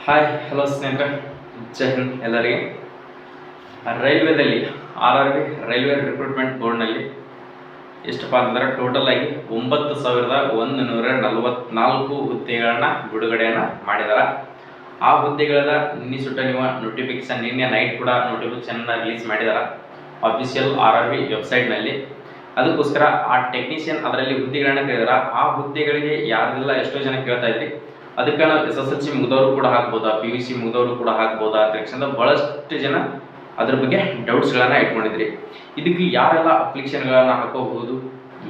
Hi hello ಸ್ನೇಹಿತರೆ, ಜೈ ಹಿಂದ್ ಎಲ್ಲರಿಗೆ. ರೈಲ್ವೇದಲ್ಲಿ RRB railway recruitment ಬೋರ್ಡ್ನಲ್ಲಿ ಎಷ್ಟಪ್ಪ ಅಂತಂದರೆ ಟೋಟಲ್ ಆಗಿ 9,144 ಹುದ್ದೆಗಳನ್ನ ಬಿಡುಗಡೆಯನ್ನು ಮಾಡಿದ್ದಾರೆ. ಆ ಹುದ್ದೆಗಳ ನಿನ್ನೆ ಸುಟ್ಟ ನೀವು ನೋಟಿಫಿಕೇಶನ್ ನಿನ್ನೆ ನೈಟ್ ಕೂಡ ನೋಟಿಫಿಕೇಶನ್ನ ರಿಲೀಸ್ ಮಾಡಿದ್ದಾರೆ ಅಫಿಷಿಯಲ್ RRB ವೆಬ್ಸೈಟ್ನಲ್ಲಿ. ಅದಕ್ಕೋಸ್ಕರ ಆ ಟೆಕ್ನಿಷಿಯನ್ ಅದರಲ್ಲಿ ಹುದ್ದೆಗಳನ್ನ ಕೇಳಿದಾರೆ. ಆ ಹುದ್ದೆಗಳಿಗೆ ಯಾರೆಲ್ಲ ಎಷ್ಟೋ ಜನ ಕೇಳ್ತಾ ಇದ್ರಿ, ಅದಕ್ಕೆ ನಾವು SSLC ಮುಗಿದವರು ಕೂಡ ಹಾಕ್ಬೋದಾ, PUC ಮುಗಿದವರು ಕೂಡ ಹಾಕ್ಬೋದಾ ಅಂತ ತಕ್ಷಣ ಭಾಳಷ್ಟು ಜನ ಅದ್ರ ಬಗ್ಗೆ ಡೌಟ್ಸ್ಗಳನ್ನು ಇಟ್ಕೊಂಡಿದ್ರಿ. ಇದಕ್ಕೆ ಯಾರೆಲ್ಲ ಅಪ್ಲಿಕೇಶನ್ಗಳನ್ನು ಹಾಕೋಬಹುದು,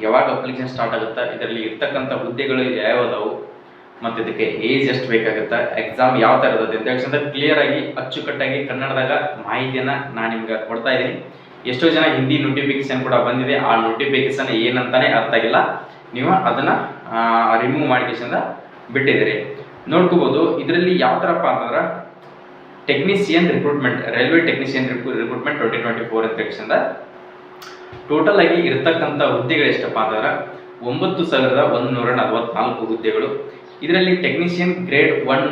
ಯಾವಾಗ ಅಪ್ಲಿಕೇಶನ್ ಸ್ಟಾರ್ಟ್ ಆಗುತ್ತಾ, ಇದರಲ್ಲಿ ಇರ್ತಕ್ಕಂಥ ಹುದ್ದೆಗಳು ಯಾವ್ಯಾವುದಾವು, ಮತ್ತು ಇದಕ್ಕೆ ಏಜ್ ಎಷ್ಟು ಬೇಕಾಗುತ್ತಾ, ಎಕ್ಸಾಮ್ ಯಾವ ಥರ ಇರುತ್ತೆ ಅಂತ ತಕ್ಷಣ ಕ್ಲಿಯರ್ ಆಗಿ ಅಚ್ಚುಕಟ್ಟಾಗಿ ಕನ್ನಡದಾಗ ಮಾಹಿತಿಯನ್ನು ನಾನು ನಿಮ್ಗೆ ಕೊಡ್ತಾ ಇದ್ದೀನಿ. ಎಷ್ಟೋ ಜನ ಹಿಂದಿ ನೋಟಿಫಿಕೇಶನ್ ಕೂಡ ಬಂದಿದೆ, ಆ ನೋಟಿಫಿಕೇಶನ್ ಏನಂತಾನೆ ಅರ್ಥ ಆಗಿಲ್ಲ, ನೀವು ಅದನ್ನು ರಿಮೂವ್ ಮಾಡಿಕೆಸಿಂದ ಬಿಟ್ಟಿದ್ದೀರಿ. ನೋಡ್ಕೋಬಹುದು ಇದರಲ್ಲಿ ಯಾವ ಥರಪ್ಪ ಅಂತಂದ್ರೆ technician recruitment, railway technician recruitment 2024 ಅಂತ ತಕ್ಷಣ ಟೋಟಲ್ ಆಗಿ ಇರತಕ್ಕಂಥ ಹುದ್ದೆಗಳು ಎಷ್ಟಪ್ಪ ಅಂತಂದ್ರೆ 9,144 ಹುದ್ದೆಗಳು. ಇದರಲ್ಲಿ ಟೆಕ್ನಿಷಿಯನ್ ಗ್ರೇಡ್ 1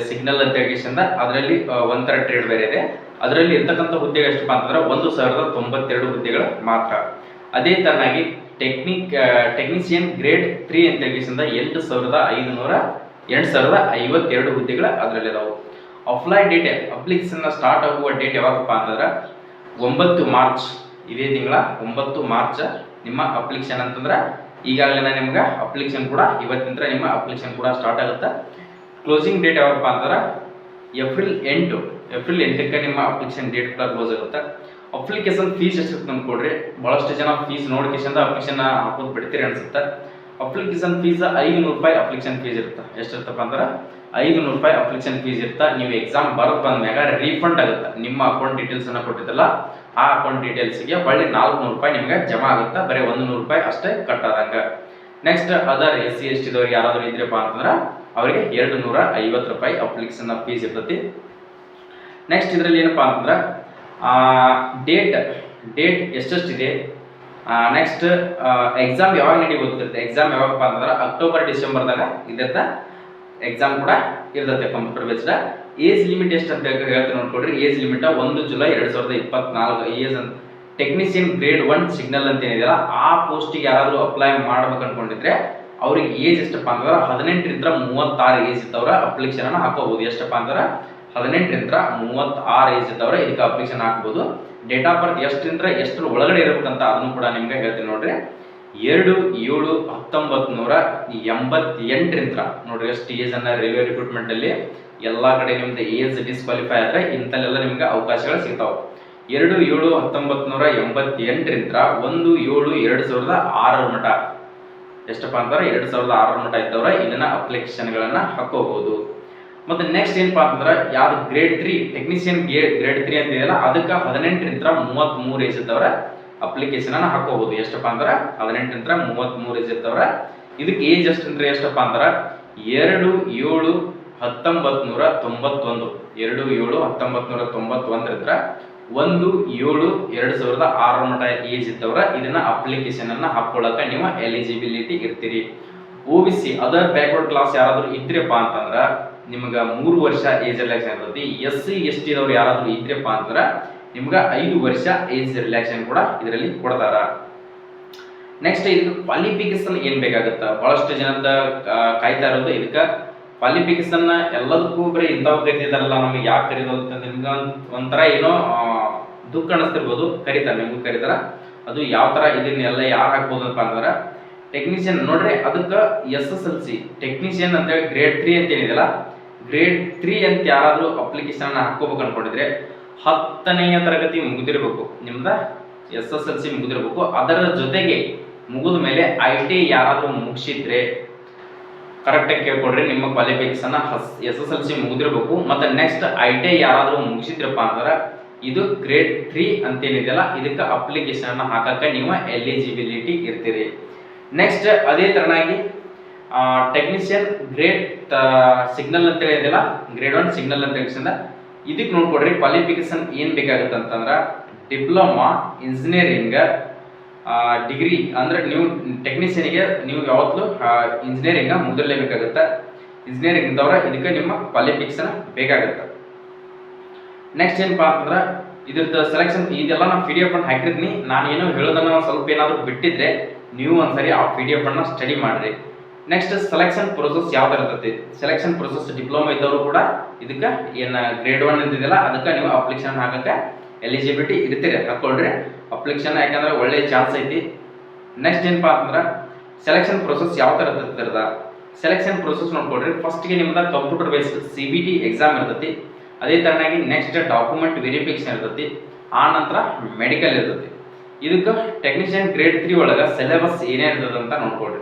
ಸಿಗ್ನಲ್ ಅಂತ ತಕ್ಷಣ ಅದರಲ್ಲಿ ಒಂಥರ ಟ್ರೇಡ್ ಬೇರೆ ಇದೆ. ಅದರಲ್ಲಿ ಇರ್ತಕ್ಕಂಥ ಹುದ್ದೆಗಳು ಎಷ್ಟಪ್ಪ ಅಂತಂದ್ರೆ 1,092 ಹುದ್ದೆಗಳು ಮಾತ್ರ. ಅದೇ ತರನಾಗಿ ಟೆಕ್ನಿಷಿಯನ್ ಗ್ರೇಡ್ 3 ಅಂತ ತಕ್ಷಣ 8,552 ಹುದ್ದೆಗಳು ಅದರಲ್ಲಿ ಇದಾವೆ. ಅಪ್ಲೈ ಡೇಟ್, ಅಪ್ಲಿಕೇಶನ್ ಸ್ಟಾರ್ಟ್ ಆಗುವ ಡೇಟ್ ಯಾವಾಗಪ್ಪ ಅಂತಂದ್ರೆ 9 ಮಾರ್ಚ್, ಇದೇ ತಿಂಗಳ 9 ಮಾರ್ಚ್ ನಿಮ್ಮ ಅಪ್ಲಿಕೇಶನ್ ಅಂತಂದ್ರೆ ಈಗಾಗಲೇ ನಿಮ್ಗೆ ಅಪ್ಲಿಕೇಶನ್ ಕೂಡ ಇವತ್ತಿನ ನಿಮ್ಮ ಅಪ್ಲಿಕೇಶನ್ ಕೂಡ ಸ್ಟಾರ್ಟ್ ಆಗುತ್ತೆ. ಕ್ಲೋಸಿಂಗ್ ಡೇಟ್ ಯಾವಾಗಪ್ಪ ಅಂತಂದ್ರೆ ಏಪ್ರಿಲ್ 8ಕ್ಕೆ ನಿಮ್ಮ ಅಪ್ಲಿಕೇಶನ್ ಡೇಟ್ ಕೂಡ ಕ್ಲೋಸ್ ಆಗುತ್ತೆ. ಅಪ್ಲಿಕೇಶನ್ ಫೀಸ್ ಎಷ್ಟಿರುತ್ತೆ ಅಂದ್ಕೊಡ್ರಿ, ಭಾಳಷ್ಟು ಜನ ಫೀಸ್ ನೋಡ್ಕೇಶನ್ ಅಪ್ಲಿಕೇಶನ್ ಹಾಕೋದು ಬಿಡ್ತೀರಿ ಅನ್ಸುತ್ತೆ. ಅಪ್ಲಿಕೇಶನ್ ಫೀಸ್ 500 ರೂಪಾಯಿ ಅಪ್ಲಿಕೇಶನ್ ಫೀಸ್ ಇರುತ್ತೆ. ಎಷ್ಟಿರ್ತಪ್ಪ ಅಂದ್ರೆ 500 ರೂಪಾಯಿ ಅಪ್ಲಿಕೇಶನ್ ಫೀಸ್ ಇರುತ್ತೆ. ನೀವು ಎಕ್ಸಾಮ್ ಬರೋದು ಬಂದ್ಮ್ಯಾಗ ರೀಫಂಡ್ ಆಗುತ್ತೆ. ನಿಮ್ಮ ಅಕೌಂಟ್ ಡೀಟೇಲ್ಸನ್ನು ಕೊಟ್ಟಿದ್ದಲ್ಲ ಆ ಅಕೌಂಟ್ ಡೀಟೇಲ್ಸ್ಗೆ ಹೊಳ್ಳಿ 400 ರೂಪಾಯಿ ನಿಮಗೆ ಜಮಾ ಆಗುತ್ತೆ. ಬರೀ 100 ರೂಪಾಯಿ ಅಷ್ಟೇ ಕಟ್ಟಾದಂಗೆ. ನೆಕ್ಸ್ಟ್ ಅದರ್ SC ST ದವ್ರಿಗೆ ಯಾರಾದರೂ ಇದ್ರಪ್ಪ ಅಂತಂದ್ರೆ ಅವರಿಗೆ 250 ರೂಪಾಯಿ ಅಪ್ಲಿಕೇಶನ್ ಫೀಸ್ ಇರ್ತೈತಿ. ನೆಕ್ಸ್ಟ್ ಇದರಲ್ಲಿ ಏನಪ್ಪ ಅಂತಂದ್ರೆ ಡೇಟ್ ಎಷ್ಟೆಷ್ಟಿದೆ, ನೆಕ್ಸ್ಟ್ ಎಕ್ಸಾಮ್ ಯಾವಾಗ ಗೊತ್ತಿರುತ್ತೆ. ಎಕ್ಸಾಮ್ ಯಾವಾಗಪ್ಪ ಅಂತಂದ್ರೆ ಅಕ್ಟೋಬರ್ ಡಿಸೆಂಬರ್ದಾಗ ಇದ್ದಿರ್ತ ಎಕ್ಸಾಮ್ ಕೂಡ ಇರ್ತೈತೆ ಕಂಪ್ಯೂಟರ್ ಬೇಸ್ಡ್. ಏಜ್ ಲಿಮಿಟ್ ಎಷ್ಟು ಅಂತ ಹೇಳ್ತೀನಿ ನೋಡ್ಕೊಡ್ರಿ. ಏಜ್ ಲಿಮಿಟ್ 1 ಜುಲೈ 2024 ಏಜ್ ಅಂತ. ಟೆಕ್ನಿಷಿಯನ್ ಗ್ರೇಡ್ 1 ಸಿಗ್ನಲ್ ಅಂತ ಏನಿದೆಯಲ್ಲ ಆ ಪೋಸ್ಟಿಗೆ ಯಾರಾದರೂ ಅಪ್ಲೈ ಮಾಡ್ಬೇಕು ಅನ್ಕೊಂಡಿದ್ರೆ ಅವ್ರಿಗೆ ಏಜ್ ಎಷ್ಟಪ್ಪ ಅಂತಂದ್ರೆ 18ರಿಂದ 36 ಏಜ್ ಇದ್ದವ್ರ ಅಪ್ಲಿಕೇಶನ್ ಅನ್ನು ಹಾಕೋಬಹುದು. ಎಷ್ಟಪ್ಪ ಅಂತಂದ್ರೆ 18ರಿಂದ 36 ಏಜ್ ಇದ್ದವ್ರ ಇದಕ್ಕೆ ಅಪ್ಲಿಕೇಶನ್ ಹಾಕ್ಬೋದು. ಡೇಟ್ ಆಫ್ ಬರ್ತ್ ಎಷ್ಟರಿಂದ ಎಷ್ಟರ ಒಳಗಡೆ ಇರಬೇಕಂತ ಅದನ್ನು ಕೂಡ ನಿಮ್ಗೆ ಹೇಳ್ತೀನಿ ನೋಡ್ರಿ. 2/7/1988 ನೋಡ್ರಿ ಎಷ್ಟು ಏಜ್ ಅನ್ನ ರೈಲ್ವೆ ರಿಕ್ರೂಟ್ಮೆಂಟ್ ಅಲ್ಲಿ ಎಲ್ಲಾ ಕಡೆ ನಿಮ್ದು ಏಜ್ ಡಿಸ್ಕ್ವಾಲಿಫೈ ಆದ್ರೆ ಇಂಥಲ್ಲೆಲ್ಲ ನಿಮ್ಗೆ ಅವಕಾಶಗಳು ಸಿಗ್ತಾವೆ. 2/7/1988 1/7/2006 ಮಟ ಎಷ್ಟಪ್ಪ ಅಂತಂದ್ರೆ 2006 ಮಟ ಇದ್ದವ್ರ ಇದನ್ನ ಅಪ್ಲಿಕೇಶನ್ಗಳನ್ನ ಹಾಕೋಬಹುದು. ಮತ್ತೆ ನೆಕ್ಸ್ಟ್ ಏನಪ್ಪ ಅಂತಂದ್ರೆ ಯಾವ್ದು ಗ್ರೇಡ್ 3 ಟೆಕ್ನಿಷಿಯನ್ ಗ್ರೇಡ್ 3 ಅಂತ ಇದೆಯಲ್ಲ ಅದಕ್ಕೆ 18ರಿಂದ 33 ಏಜ್ ಇದ್ದವ್ರ ಅಪ್ಲಿಕೇಶನ್ ಅನ್ನ ಹಾಕೋಬಹುದು. ಎಷ್ಟಪ್ಪ ಅಂದ್ರೆ 18ರಿಂದ 33 ಏಜ್ ಇದ್ದವ್ರ ಇದಕ್ಕೆ ಏಜ್ ಎಷ್ಟಂದ್ರೆ ಎಷ್ಟಪ್ಪ ಅಂದ್ರೆ 2/7/1991 2/7/1991 1/7/2006 ಮಟ ಏಜ್ ಇದ್ದವ್ರ ಇದನ್ನ ಅಪ್ಲಿಕೇಶನ್ ಅನ್ನ ಹಾಕೊಳ್ಳಕ ನೀವು ಎಲಿಜಿಬಿಲಿಟಿ ಇರ್ತೀರಿ. OBC ಅದರ್ ಬ್ಯಾಕ್ವರ್ಡ್ ಕ್ಲಾಸ್ ಯಾರಾದರೂ ಇದ್ರಪ್ಪ ಅಂತಂದ್ರೆ ನಿಮ್ಗೆ 3 ವರ್ಷ ಏಜ್ ರಿಲ್ಯಾಕ್ಸೇಷನ್ ಇರ್ತೈತಿ. SC ST ದವ್ರು ಯಾರಾದರೂ ಇದ್ರಪ್ಪ ಅಂತಂದ್ರೆ ನಿಮ್ಗೆ 5 ವರ್ಷ ಏಜ್ ರಿಲ್ಯಾಕ್ಸೇಷನ್ ಕೂಡ ಇದರಲ್ಲಿ ಕೊಡ್ತಾರ. ನೆಕ್ಸ್ಟ್ ಇದಕ್ಕೆ ಕ್ವಾಲಿಫಿಕೇಶನ್ ಏನ್ ಬೇಕಾಗುತ್ತೆ, ಬಹಳಷ್ಟು ಜನದ ಕಾಯ್ತಾ ಇರೋದು ಇದಕ್ಕೆ ಕ್ವಾಲಿಫಿಕೇಶನ್. ಎಲ್ಲದಕ್ಕೂ ಬರೀ ಇಂಥವು ಕರಿತಿದಾರಲ್ಲ ನಮಗೆ ಯಾಕೆ ಕರೀದು ಅಂತ ನಿಮ್ಗೆ ಒಂಥರ ಏನೋ ದುಃಖ ಅನಿಸ್ತಿರ್ಬೋದು. ಕರೀತಾರೆ, ನಿಮ್ಗೂ ಕರೀತಾರ. ಅದು ಯಾವ ಥರ ಇದನ್ನೆಲ್ಲ ಯಾರು ಹಾಕ್ಬೋದಪ್ಪ ಅಂತಂದ್ರೆ ಟೆಕ್ನಿಷಿಯನ್ ನೋಡ್ರಿ. ಅದಕ್ಕೆ SSLC ಟೆಕ್ನಿಷಿಯನ್ ಅಂತೇಳಿ ಗ್ರೇಡ್ 3 ಅಂತ ಏನಿದೆಯಲ್ಲ ಗ್ರೇಡ್ 3 ಅಂತ ಯಾರಾದರೂ ಅಪ್ಲಿಕೇಶನ್ ಹಾಕೋಬೇಕು ಅನ್ಕೊಂಡಿದ್ರೆ 10ನೇ ತರಗತಿ ಮುಗಿದಿರ್ಬೇಕು, ನಿಮ್ದು SSLC ಮುಗಿದಿರ್ಬೇಕು. ಅದರ ಜೊತೆಗೆ ಮುಗಿದ ಮೇಲೆ ITI ಯಾರಾದರೂ ಮುಗಿಸಿದ್ರೆ ಕರೆಕ್ಟಾಗಿ ಕೇಳ್ಕೊಡ್ರಿ. ನಿಮ್ಮ ಕ್ವಾಲಿಫಿಕೇಶನ್ SSLC ಮುಗಿದಿರ್ಬೇಕು. ಮತ್ತು ನೆಕ್ಸ್ಟ್ ITI ಯಾರಾದರೂ ಮುಗಿಸಿದ್ರಪ್ಪ ಅಂತಂದ್ರೆ ಇದು ಗ್ರೇಡ್ 3 ಅಂತೇನಿದೆಯಲ್ಲ ಇದಕ್ಕೆ ಅಪ್ಲಿಕೇಶನ್ ಹಾಕಕ್ಕೆ ನೀವು ಎಲಿಜಿಬಿಲಿಟಿ ಇರ್ತೀರಿ. ನೆಕ್ಸ್ಟ್ ಅದೇ ತರನಾಗಿ ಟೆಕ್ನಿಷಿಯನ್ ಗ್ರೇಡ್ ಸಿಗ್ನಲ್ ಅಂತ ಹೇಳಿದೆಯಲ್ಲ ಗ್ರೇಡ್ 1 ಸಿಗ್ನಲ್ ಅಂತ ಹೇಳಿಸಿಂದ ಇದಕ್ಕೆ ನೋಡ್ಕೊಡ್ರಿ. ಕ್ವಾಲಿಫಿಕೇಶನ್ ಏನು ಬೇಕಾಗುತ್ತೆ ಅಂತಂದ್ರೆ ಡಿಪ್ಲೊಮಾ ಇಂಜಿನಿಯರಿಂಗ್ ಡಿಗ್ರಿ ಅಂದ್ರೆ ನೀವು ಟೆಕ್ನಿಷಿಯನ್ಗೆ ನೀವು ಯಾವತ್ತೂ ಇಂಜಿನಿಯರಿಂಗ್ ಮುಗಿದಿರಲೇಬೇಕಾಗುತ್ತೆ. ಇಂಜಿನಿಯರಿಂಗ್ ಇದ್ದವ್ರ ಇದಕ್ಕೆ ನಿಮ್ಮ ಕ್ವಾಲಿಫಿಕೇಶನ್ ಬೇಕಾಗುತ್ತೆ. ನೆಕ್ಸ್ಟ್ ಏನಪ್ಪಾ ಅಂತಂದ್ರೆ ಇದ್ರದ್ದು ಸೆಲೆಕ್ಷನ್ ಇದೆಲ್ಲ ನಾನು PDF ಅನ್ನು ಹಾಕಿರ್ತೀನಿ. ನಾನು ಏನೋ ಹೇಳೋದನ್ನ ಸ್ವಲ್ಪ ಏನಾದರೂ ಬಿಟ್ಟಿದ್ರೆ ನೀವು ಒಂದ್ಸರಿ ಆ PDF ಅನ್ನ ಸ್ಟಡಿ ಮಾಡಿರಿ. ನೆಕ್ಸ್ಟ್ ಸೆಲೆಕ್ಷನ್ ಪ್ರೊಸೆಸ್ ಯಾವ ಥರ ಇರ್ತೈತಿ, ಸೆಲೆಕ್ಷನ್ ಪ್ರೊಸೆಸ್ ಡಿಪ್ಲೊಮಾ ಇದ್ದವರು ಕೂಡ ಇದಕ್ಕೆ ಏನು ಗ್ರೇಡ್ 1 ಇದ್ದಿದ್ದಲ್ಲ ಅದಕ್ಕೆ ನೀವು ಅಪ್ಲಿಕೇಶನ್ ಹಾಕಕ್ಕೆ ಎಲಿಜಿಬಿಲಿಟಿ ಇರ್ತೀರಿ, ಹಾಕೊಳ್ರಿ ಅಪ್ಲಿಕೇಶನ್, ಯಾಕಂದ್ರೆ ಒಳ್ಳೆ ಚಾನ್ಸ್ ಐತಿ. ನೆಕ್ಸ್ಟ್ ಏನಪ್ಪಾ ಅಂತಂದ್ರೆ ಸೆಲೆಕ್ಷನ್ ಪ್ರೊಸೆಸ್ ಯಾವ ಥರ ಇರ್ತದ, ಸೆಲೆಕ್ಷನ್ ಪ್ರೊಸೆಸ್ ನೋಡ್ಕೊಳ್ರಿ. ಫಸ್ಟ್ಗೆ ನಿಮ್ದು ಕಂಪ್ಯೂಟರ್ ಬೇಸ್ಡ್ CBT ಎಕ್ಸಾಮ್ ಇರ್ತೈತಿ. ಅದೇ ತರನಾಗಿ ನೆಕ್ಸ್ಟ್ ಡಾಕ್ಯುಮೆಂಟ್ ವೆರಿಫಿಕೇಶನ್ ಇರ್ತೈತಿ. ಆ ನಂತರ ಮೆಡಿಕಲ್ ಇರ್ತೈತಿ. ಇದಕ್ಕೆ ಟೆಕ್ನಿಷಿಯನ್ ಗ್ರೇಡ್ 3 ಒಳಗೆ ಸಿಲೆಬಸ್ ಏನೇ ಇರ್ತದೆ ಅಂತ ನೋಡ್ಕೊಳ್ರಿ.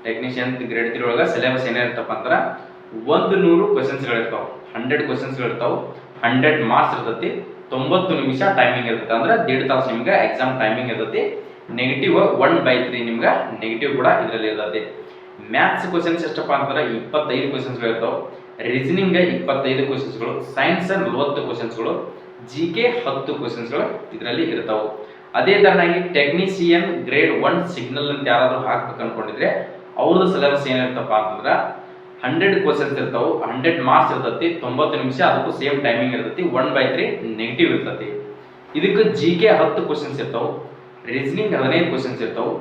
ಟೆಕ್ನಿಷಿಯನ್ ಗ್ರೇಡ್ 3 ಒಳಗೆ ಸಿಲೆಬಸ್ ಏನೇ ಇರ್ತಪ್ಪ ಅಂದ್ರೆ 100 ಕ್ವಶನ್ಸ್ಗಳಿರ್ತಾವೆ, 100 ಕ್ವಶನ್ಸ್ಗಳಿರ್ತಾವೆ, 100 ಮಾರ್ಕ್ಸ್ ಇರ್ತೈತಿ, 90 ನಿಮಿಷ ಟೈಮಿಂಗ್ ಇರ್ತೈತೆ, ಅಂದ್ರೆ 1.5 ತಾಸು ನಿಮ್ಗೆ ಎಕ್ಸಾಮ್ ಟೈಮಿಂಗ್ ಇರ್ತೈತಿ. ನೆಗೆಟಿವ್ 1/3 ನಿಮ್ಗೆ ನೆಗೆಟಿವ್ ಕೂಡ ಇದರಲ್ಲಿ ಇರ್ತೈತಿ. ಮ್ಯಾಥ್ಸ್ ಕ್ವಶನ್ಸ್ ಎಷ್ಟಪ್ಪ ಅಂತಂದ್ರೆ 25 ಕ್ವಶನ್ಸ್ಗಳಿರ್ತಾವೆ, ರೀಸನಿಂಗ್ 25 ಕ್ವಶನ್ಸ್ಗಳು, ಸೈನ್ಸ್ 40 ಕ್ವಶನ್ಸ್ಗಳು, GK 10 ಕ್ವಶನ್ಸ್ಗಳು ಇದರಲ್ಲಿ ಇರ್ತಾವೆ. ಅದೇ ತರನಾಗಿ ಟೆಕ್ನಿಷಿಯನ್ ಗ್ರೇಡ್ 1 ಸಿಗ್ನಲ್ ಅಂತ ಯಾರಾದರೂ ಹಾಕ್ಬೇಕು ಅನ್ಕೊಂಡಿದ್ರೆ ಅವ್ರದ್ದು ಸಿಲೆಬಸ್ ಏನಿರ್ತಪ್ಪ ಅಂತಂದ್ರೆ 100 ಕ್ವಶನ್ಸ್ ಇರ್ತಾವೆ, 100 ಮಾರ್ಕ್ಸ್ ಇರ್ತೈತಿ, 90 ನಿಮಿಷ, ಅದಕ್ಕೂ ಸೇಮ್ ಟೈಮಿಂಗ್ ಇರ್ತೈತಿ, 1/3 ನೆಗೆಟಿವ್ ಇರ್ತೈತಿ. ಇದಕ್ಕೆ GK 10 ಕ್ವಶನ್ಸ್ ಇರ್ತಾವೆ, ರೀಸನಿಂಗ್ 15 ಕ್ವಶನ್ಸ್ ಇರ್ತಾವೆ,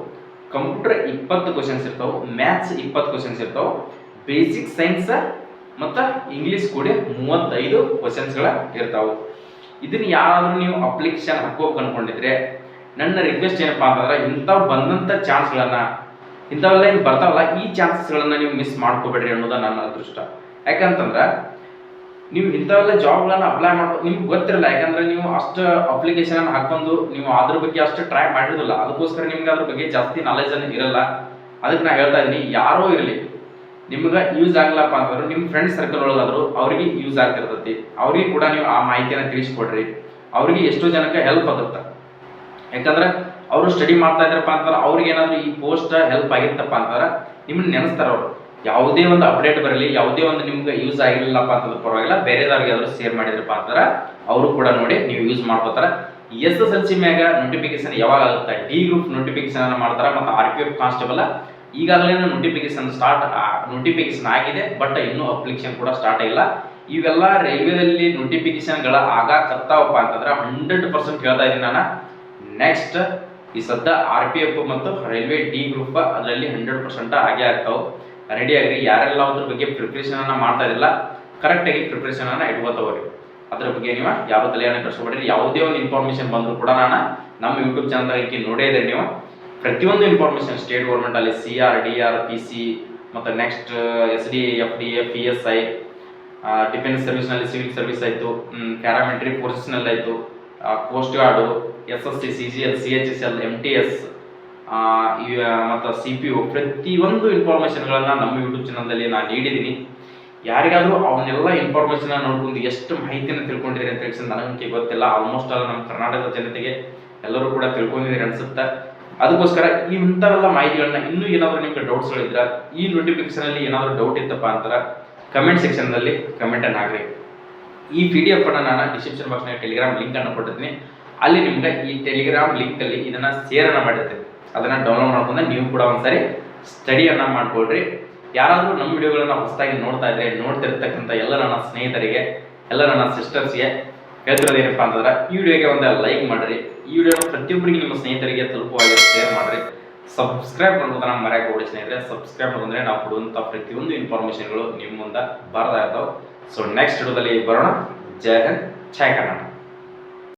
ಕಂಪ್ಯೂಟರ್ 20 ಕ್ವಶನ್ಸ್ ಇರ್ತಾವೆ, ಮ್ಯಾಥ್ಸ್ 20 ಕ್ವಶನ್ಸ್ ಇರ್ತಾವೆ, ಬೇಸಿಕ್ ಸೈನ್ಸ್ ಮತ್ತು ಇಂಗ್ಲೀಷ್ ಕೂಡ 35 ಕ್ವಶನ್ಸ್ಗಳ ಇರ್ತಾವೆ. ಇದನ್ನ ಯಾರಾದರೂ ನೀವು ಅಪ್ಲಿಕೇಶನ್ ಹಾಕೋಕೆ ಅನ್ಕೊಂಡಿದ್ರೆ ನನ್ನ ರಿಕ್ವೆಸ್ಟ್ ಏನಪ್ಪಾ ಅಂತಂದ್ರೆ ಇಂಥವು ಬಂದಂಥ ಚಾನ್ಸ್ಗಳನ್ನು, ಇಂಥವೆಲ್ಲ ಏನು ಬರ್ತಾವಲ್ಲ ಈ ಚಾನ್ಸಸ್ಗಳನ್ನು ನೀವು ಮಿಸ್ ಮಾಡ್ಕೋಬೇಡ್ರಿ ಅನ್ನೋದು ನನ್ನ ಅದೃಷ್ಟ. ಯಾಕಂತಂದ್ರೆ ನೀವು ಇಂಥವೆಲ್ಲ ಜಾಬ್ಗಳನ್ನು ಅಪ್ಲೈ ಮಾಡ್ಕೊ ನಿಮ್ಗೆ ಗೊತ್ತಿರಲ್ಲ, ಯಾಕಂದ್ರೆ ನೀವು ಅಷ್ಟು ಅಪ್ಲಿಕೇಶನ್ ಹಾಕೊಂಡು ನೀವು ಅದ್ರ ಬಗ್ಗೆ ಅಷ್ಟು ಟ್ರೈ ಮಾಡಿರೋದಿಲ್ಲ, ಅದಕ್ಕೋಸ್ಕರ ನಿಮ್ಗೆ ಅದ್ರ ಬಗ್ಗೆ ಜಾಸ್ತಿ ನಾಲೆಜ್ ಅನ್ನು ಇರಲ್ಲ. ಅದಕ್ಕೆ ನಾನು ಹೇಳ್ತಾ ಇದ್ದೀನಿ, ಯಾರೋ ಇರಲಿ ನಿಮ್ಗೆ ಯೂಸ್ ಆಗಲಪ್ಪ ಅಂತಂದ್ರೆ ನಿಮ್ಮ ಫ್ರೆಂಡ್ ಸರ್ಕಲ್ ಒಳಗಾದ್ರು ಅವ್ರಿಗೆ ಯೂಸ್ ಆಗ್ತಿರ್ತೈತಿ, ಅವ್ರಿಗೆ ಕೂಡ ನೀವು ಆ ಮಾಹಿತಿಯನ್ನು ತಿಳಿಸ್ಕೊಡ್ರಿ. ಅವ್ರಿಗೆ ಎಷ್ಟೋ ಜನಕ್ಕೆ ಹೆಲ್ಪ್ ಆಗುತ್ತೆ. ಯಾಕಂದ್ರೆ ಅವರು ಸ್ಟಡಿ ಮಾಡ್ತಾ ಇದ್ರಪ್ಪ ಅಂತಂದ್ರೆ ಅವ್ರಿಗೆ ಏನಾದರೂ ಈ ಪೋಸ್ಟ್ ಹೆಲ್ಪ್ ಆಗಿತ್ತಪ್ಪ ಅಂತಂದ್ರೆ ನಿಮ್ಮನ್ನ ನೆನೆಸ್ತಾರೆ. ಅವರು ಯಾವುದೇ ಒಂದು ಅಪ್ಡೇಟ್ ಬರಲಿ, ಯಾವುದೇ ಒಂದು ನಿಮ್ಗೆ ಯೂಸ್ ಆಗಿಲ್ಲಪ್ಪ ಅಂತಂದ್ರೆ ಪರವಾಗಿಲ್ಲ, ಬೇರೆದವ್ರಿಗೆ ಯಾವ್ದಾದ್ರು ಶೇರ್ ಮಾಡಿದ್ರಪ್ಪ ಅಂತಂದ್ರೆ ಅವರು ಕೂಡ ನೋಡಿ ನೀವು ಯೂಸ್ ಮಾಡ್ಕೋತಾರೆ. SSLC ಮ್ಯಾಗ ನೋಟಿಫಿಕೇಶನ್ ಯಾವಾಗ ಆಗುತ್ತೆ, D ಗ್ರೂಪ್ ನೋಟಿಫಿಕೇಶನ್ ಅನ್ನು ಮಾಡ್ತಾರೆ, ಮತ್ತು RPF ಕಾನ್ಸ್ಟೇಬಲ್ ಈಗಾಗಲೇ ನೋಟಿಫಿಕೇಶನ್ ಆಗಿದೆ, ಬಟ್ ಇನ್ನೂ ಅಪ್ಲಿಕೇಶನ್ ಕೂಡ ಸ್ಟಾರ್ಟ್ ಆಗಿಲ್ಲ. ಇವೆಲ್ಲ ರೈಲ್ವೆದಲ್ಲಿ ನೋಟಿಫಿಕೇಶನ್ಗಳ ಆಗಾಕತ್ತಾವಪ್ಪ ಅಂತಂದ್ರೆ 100% ಹೇಳ್ತಾ ಇದ್ದೀನಿ ನಾನು. ನೆಕ್ಸ್ಟ್ ಈ ಸದ್ಯ RPF ಮತ್ತು ರೈಲ್ವೆ D ಗ್ರೂಪ್ ಅದರಲ್ಲಿ 100% ಆಗೇ ಆಗ್ತಾವೆ. ರೆಡಿ ಆಗಿರಿ. ಯಾರೆಲ್ಲ ಅದ್ರ ಬಗ್ಗೆ ಪ್ರಿಪ್ರೇಷನ್ ಅನ್ನ ಮಾಡ್ತಾ ಇರಲಿಲ್ಲ, ಕರೆಕ್ಟಾಗಿ ಪ್ರಿಪ್ರೇಷನ್ ಅನ್ನ ಇಟ್ಕೋತವ್ರಿ. ಅದ್ರ ಬಗ್ಗೆ ನೀವು ಯಾವ ತಲೆಯನ್ನು ಕಟ್ಸ್ಕೊಬೇಡ್ರಿ. ಯಾವುದೇ ಒಂದು ಇನ್ಫಾರ್ಮೇಶನ್ ಬಂದರೂ ಕೂಡ ನಮ್ಮ ಯೂಟ್ಯೂಬ್ ಚಾನಲ್ ನೋಡೇ ಇದ್ರಿ ನೀವು. ಪ್ರತಿಯೊಂದು ಇನ್ಫಾರ್ಮೇಶನ್ ಸ್ಟೇಟ್ ಗೌರ್ಮೆಂಟ್ ಅಲ್ಲಿ CR, DR, PC ಮತ್ತು next SDA, FDA, PSI, defence ಸರ್ವಿಸ್ನಲ್ಲಿ ಸಿವಿಲ್ ಸರ್ವಿಸ್ ಆಯಿತು, ಪ್ಯಾರಾಮಿಲಿಟರಿ ಫೋರ್ಸಸ್ನಲ್ಲಿ ಆಯಿತು, coast guard, SSC, CGL, CHSL, MTS ಮತ್ತು CPO, ಪ್ರತಿಯೊಂದು ಇನ್ಫಾರ್ಮೇಷನ್ಗಳನ್ನು ನಮ್ಮ ಯೂಟ್ಯೂಬ್ ಚಾನಲ್ದಲ್ಲಿ ನಾನು ನೀಡಿದ್ದೀನಿ. ಯಾರಿಗಾದರೂ ಅವನ್ನೆಲ್ಲ ಇನ್ಫಾರ್ಮೇಷನ್ ನೋಡ್ಕೊಂಡು ಎಷ್ಟು ಮಾಹಿತಿಯನ್ನು ತಿಳ್ಕೊಂಡಿದ್ದೀರಿ ಅಂತ ಹೇಳಿ ನನಗೆ ಗೊತ್ತಿಲ್ಲ. ಆಲ್ಮೋಸ್ಟ್ ಆಲ್ ನಮ್ಮ ಕರ್ನಾಟಕದ ಜನತೆಗೆ ಎಲ್ಲರೂ ಕೂಡ ತಿಳ್ಕೊಂಡಿದ್ದೀರಿ ಅನಿಸುತ್ತೆ. ಅದಕ್ಕೋಸ್ಕರ ಇಂಥವೆಲ್ಲ ಮಾಹಿತಿಗಳನ್ನ ಇನ್ನೂ ಏನಾದರೂ ನಿಮಗೆ ಡೌಟ್ಸ್ಗಳಿದ್ರೆ, ಈ ನೋಟಿಫಿಕೇಶನಲ್ಲಿ ಏನಾದರೂ ಡೌಟ್ ಇತ್ತಪ್ಪ ಅಂತಾರೆ ಕಮೆಂಟ್ ಸೆಕ್ಷನ್ನಲ್ಲಿ ಕಮೆಂಟನ್ನು ಹಾಕ್ರಿ. ಈ PDF ಅನ್ನು ನಾನು ಡಿಸ್ಕ್ರಿಪ್ಷನ್ ಬಾಕ್ಸ್ನಾಗ ಟೆಲಿಗ್ರಾಮ್ ಲಿಂಕನ್ನು ಕೊಟ್ಟಿರ್ತೀನಿ. ಅಲ್ಲಿ ನಿಮ್ಗೆ ಈ ಟೆಲಿಗ್ರಾಮ್ ಲಿಂಕಲ್ಲಿ ಇದನ್ನು ಶೇರನ್ನು ಮಾಡಿರ್ತೀನಿ. ಅದನ್ನು ಡೌನ್ಲೋಡ್ ಮಾಡ್ಕೊಂಡು ನೀವು ಕೂಡ ಒಂದ್ಸರಿ ಸ್ಟಡಿಯನ್ನು ಮಾಡ್ಕೊಳ್ರಿ. ಯಾರಾದರೂ ನಮ್ಮ ವಿಡಿಯೋಗಳನ್ನು ಹೊಸದಾಗಿ ನೋಡ್ತಾ ಇದ್ರೆ, ನೋಡ್ತಿರ್ತಕ್ಕಂಥ ಎಲ್ಲ ನನ್ನ ಸ್ನೇಹಿತರಿಗೆ, ಎಲ್ಲ ನನ್ನ ಸಿಸ್ಟರ್ಸ್ಗೆ ಹೇಳ್ತಿರೋದೇನಪ್ಪ ಅಂತಂದ್ರೆ ಈ ವಿಡಿಯೋಗೆ ಒಂದು ಲೈಕ್ ಮಾಡಿರಿ. ಈ ವಿಡಿಯೋನ ಪ್ರತಿಯೊಬ್ಬರಿಗೆ ನಿಮ್ಮ ಸ್ನೇಹಿತರಿಗೆ ತಲುಪುವಾಗಿ ಶೇರ್ ಮಾಡಿರಿ. ಸಬ್ಸ್ಕ್ರೈಬ್ ಮಾಡೋದನ್ನ ಮರೆಯಕ್ಕೆ ಹೋಗಬೇಡಿ ಸ್ನೇಹಿತರೆ. ಸಬ್ಸ್ಕ್ರೈಬ್ ಮಾಡೋದಂದ್ರೆ ನಾವು ಕೊಡುವಂಥ ಪ್ರತಿಯೊಂದು ಇನ್ಫಾರ್ಮೇಷನ್ಗಳು ನಿಮ್ಮ ಮುಂದೆ ಬರ್ತಾ ಇರ್ತಾವೆ. ಸೊ ನೆಕ್ಸ್ಟ್ ವಿಡಿಯೋದಲ್ಲಿ ಬರೋಣ. ಜೈ ಹಿಂದ್, ಜೈ ಕರ್ನಾಟಕ.